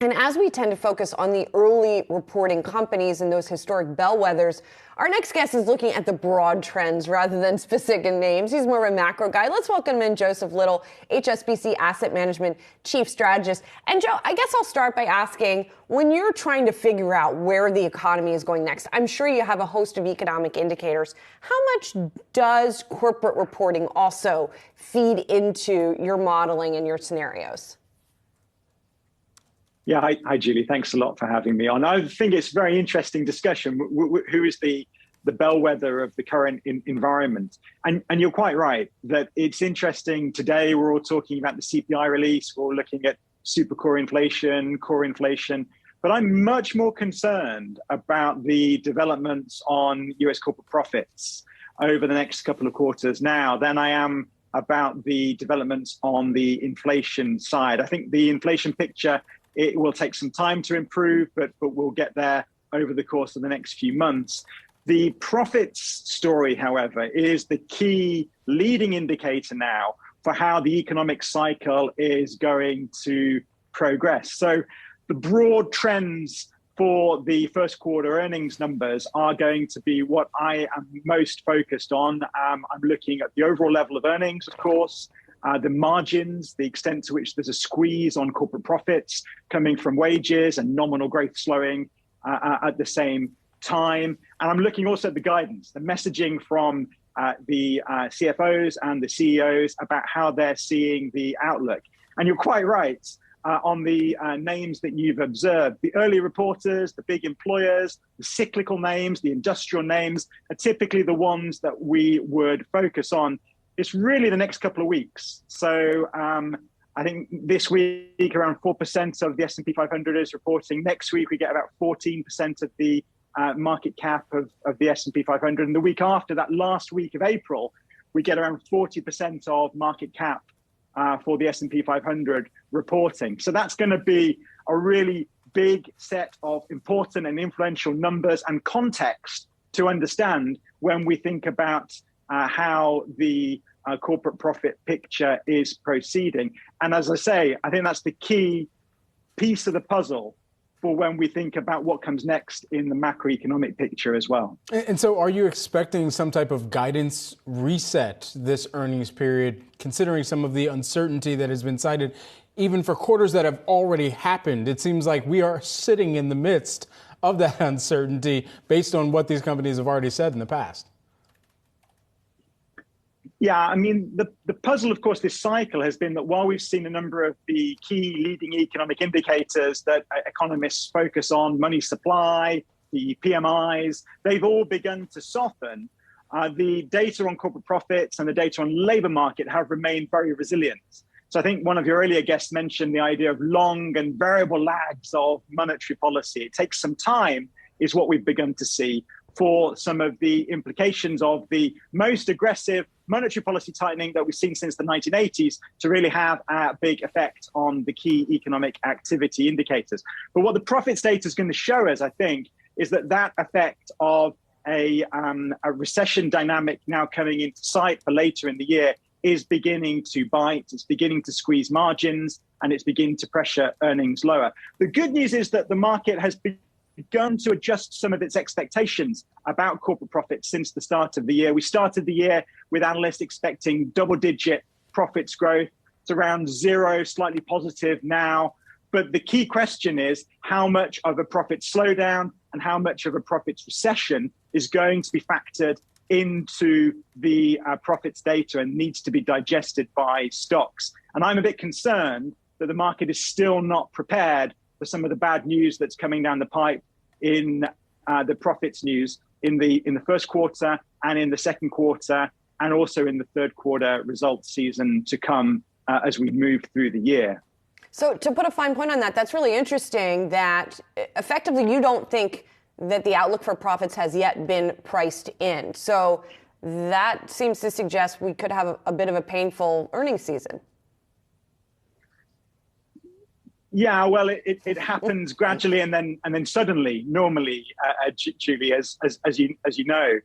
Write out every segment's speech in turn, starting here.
And as we tend to focus on the early reporting companies and those historic bellwethers, our next guest is looking at the broad trends rather than specific names. He's more of a macro guy. Let's welcome in Joseph Little, HSBC Asset Management Chief Strategist. And Joe, I guess I'll start by asking, when you're trying to figure out where the economy is going next, I'm sure you have a host of economic indicators. How much does corporate reporting also feed into your modeling and your scenarios? Yeah, hi, Julie. Thanks a lot for having me on. I think it's a very interesting discussion. Who is the bellwether of the current environment? And you're quite right that it's interesting. Today, we're all talking about the CPI release. We're all looking at super core inflation. But I'm much more concerned about the developments on US corporate profits over the next couple of quarters now than I am about the developments on the inflation side. I think the inflation picture, it will take some time to improve, but we'll get there over the course of the next few months. The profits story, however, is the key leading indicator now for how the economic cycle is going to progress. So the broad trends for the first quarter earnings numbers are going to be what I am most focused on. I'm looking at the overall level of earnings, of course, the margins, the extent to which there's a squeeze on corporate profits coming from wages and nominal growth slowing at the same time. And I'm looking also at the guidance, the messaging from the CFOs and the CEOs about how they're seeing the outlook. And you're quite right on the names that you've observed. The early reporters, the big employers, the cyclical names, the industrial names are typically the ones that we would focus on. It's really the next couple of weeks. So I think this week around 4% of the S&P 500 is reporting. Next week we get about 14% of the market cap of the S&P 500. And the week after, that last week of April, we get around 40% of market cap for the S&P 500 reporting. So that's going to be a really big set of important and influential numbers and context to understand when we think about how the corporate profit picture is proceeding. And as I say, I think that's the key piece of the puzzle for when we think about what comes next in the macroeconomic picture as well. And so are you expecting some type of guidance reset this earnings period, considering some of the uncertainty that has been cited, even for quarters that have already happened? It seems like we are sitting in the midst of that uncertainty based on what these companies have already said in the past. Yeah, I mean, the puzzle, of course, this cycle has been that while we've seen a number of the key leading economic indicators that economists focus on, money supply, the PMIs, they've all begun to soften. The data on corporate profits and the data on labor market have remained very resilient. So I think one of your earlier guests mentioned the idea of long and variable lags of monetary policy. It takes some time, is what we've begun to see, for some of the implications of the most aggressive monetary policy tightening that we've seen since the 1980s to really have a big effect on the key economic activity indicators. But what the profits data is going to show us, I think, is that effect of a recession dynamic now coming into sight for later in the year is beginning to bite, it's beginning to squeeze margins, and it's beginning to pressure earnings lower. The good news is that the market has begun to adjust some of its expectations about corporate profits since the start of the year. We started the year with analysts expecting double-digit profits growth. It's around zero, slightly positive now. But the key question is how much of a profit slowdown and how much of a profits recession is going to be factored into the profits data and needs to be digested by stocks. And I'm a bit concerned that the market is still not prepared for some of the bad news that's coming down the pipe in the profits news in the first quarter and in the second quarter, and also in the third quarter results season to come as we move through the year. So to put a fine point on that, that's really interesting that effectively you don't think that the outlook for profits has yet been priced in. So that seems to suggest we could have a bit of a painful earnings season. Yeah, well, it happens gradually and then suddenly. Normally, Julie, as you know,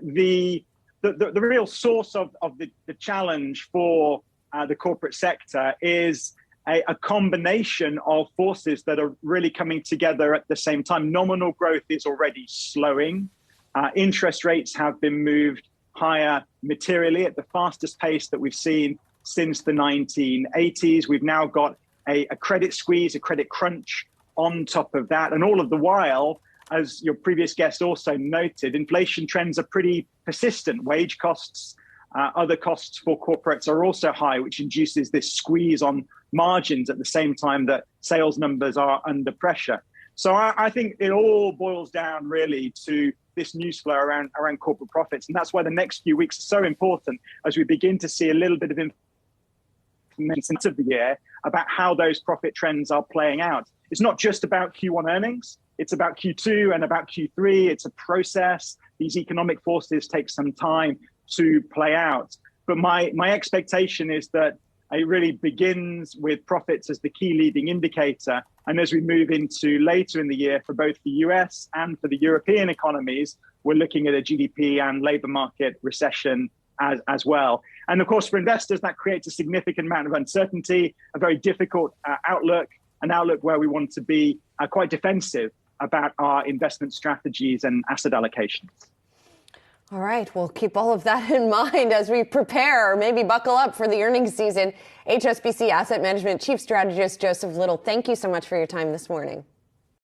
the real source of the challenge for the corporate sector is a combination of forces that are really coming together at the same time. Nominal growth is already slowing. Interest rates have been moved higher materially at the fastest pace that we've seen since the 1980s. We've now got a credit squeeze, a credit crunch on top of that. And all of the while, as your previous guest also noted, inflation trends are pretty persistent. Wage costs, other costs for corporates are also high, which induces this squeeze on margins at the same time that sales numbers are under pressure. So I think it all boils down really to this news flow around corporate profits. And that's why the next few weeks are so important as we begin to see a little bit of information of the year about how those profit trends are playing out. It's not just about Q1 earnings. It's about Q2 and about Q3. It's a process. These economic forces take some time to play out. But my expectation is that it really begins with profits as the key leading indicator. And as we move into later in the year for both the US and for the European economies, we're looking at a GDP and labor market recession as well. And of course, for investors, that creates a significant amount of uncertainty, a very difficult outlook, an outlook where we want to be quite defensive about our investment strategies and asset allocations. All right, we'll keep all of that in mind as we prepare, or maybe buckle up for the earnings season. HSBC Asset Management Chief Strategist Joseph Little, thank you so much for your time this morning.